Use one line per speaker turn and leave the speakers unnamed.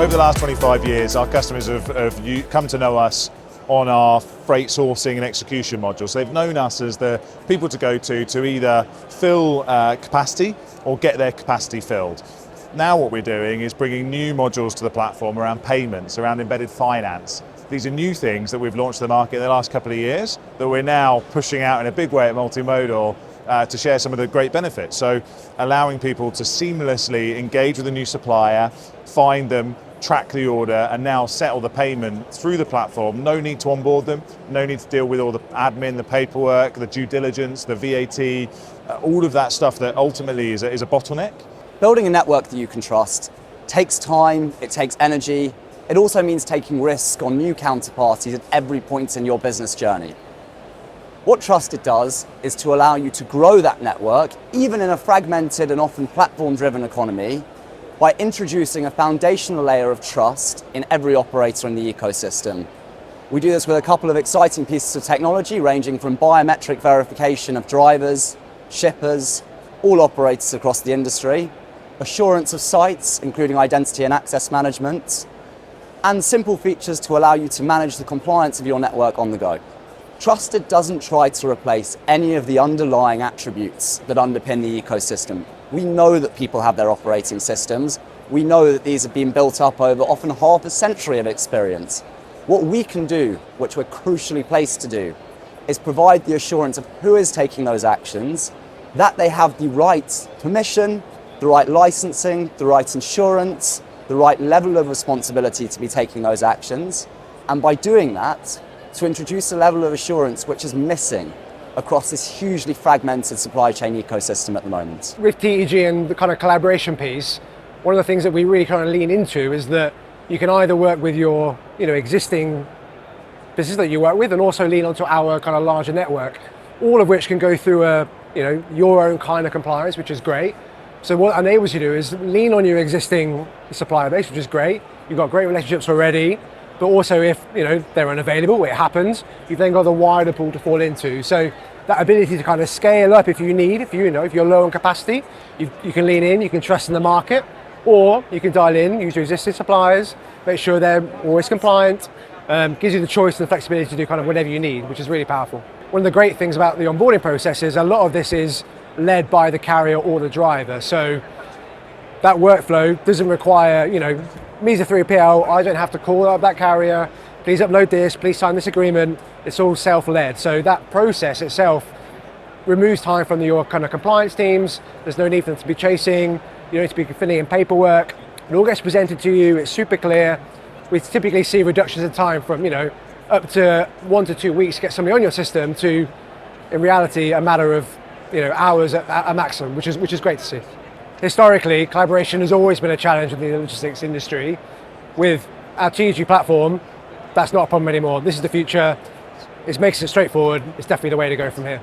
over the last 25 years, our customers have come to know us on our freight sourcing and execution module. So they've known us as the people to go to either fill capacity or get their capacity filled. Now what we're doing is bringing new modules to the platform around payments, around embedded finance. These are new things that we've launched to the market in the last couple of years that we're now pushing out in a big way at Multimodal to share some of the great benefits. So allowing people to seamlessly engage with a new supplier, find them, track the order, and now settle the payment through the platform. No need to onboard them, no need to deal with all the admin, the paperwork, the due diligence, the VAT, all of that stuff that ultimately is a bottleneck.
Building a network that you can trust takes time, it takes energy. It also means taking risk on new counterparties at every point in your business journey. What Trustd does is to allow you to grow that network, even in a fragmented and often platform-driven economy, by introducing a foundational layer of trust in every operator in the ecosystem. We do this with a couple of exciting pieces of technology, ranging from biometric verification of drivers, shippers, all operators across the industry, assurance of sites, including identity and access management, and simple features to allow you to manage the compliance of your network on the go. Trustd doesn't try to replace any of the underlying attributes that underpin the ecosystem. We know that people have their operating systems. We know that these have been built up over often half a century of experience. What we can do, which we're crucially placed to do, is provide the assurance of who is taking those actions, that they have the right permission, the right licensing, the right insurance, the right level of responsibility to be taking those actions, and by doing that, to introduce a level of assurance which is missing across this hugely fragmented supply chain ecosystem at the moment.
With TEG and the kind of collaboration piece, one of the things that we really kind of lean into is that you can either work with your existing business that you work with and also lean onto our kind of larger network, all of which can go through your own kind of compliance, which is great. So what it enables you to do is lean on your existing supplier base, which is great. You've got great relationships already, but also if they're unavailable, it happens, you've then got the wider pool to fall into. So that ability to kind of scale up if you need, if you're low on capacity, you can lean in, you can trust in the market, or you can dial in, use your existing suppliers, make sure they're always compliant, gives you the choice and the flexibility to do kind of whatever you need, which is really powerful. One of the great things about the onboarding process is a lot of this is led by the carrier or the driver. So that workflow doesn't require, me as a 3PL, I don't have to call up that carrier, please upload this, please sign this agreement. It's all self-led. So that process itself removes time from your kind of compliance teams. There's no need for them to be chasing. You don't need to be filling in paperwork. It all gets presented to you. It's super clear. We typically see reductions in time from, up to 1 to 2 weeks to get somebody on your system to, in reality, a matter of, hours at a maximum, which is great to see. Historically, collaboration has always been a challenge in the logistics industry. With our TEG platform, that's not a problem anymore. This is the future. It makes it straightforward. It's definitely the way to go from here.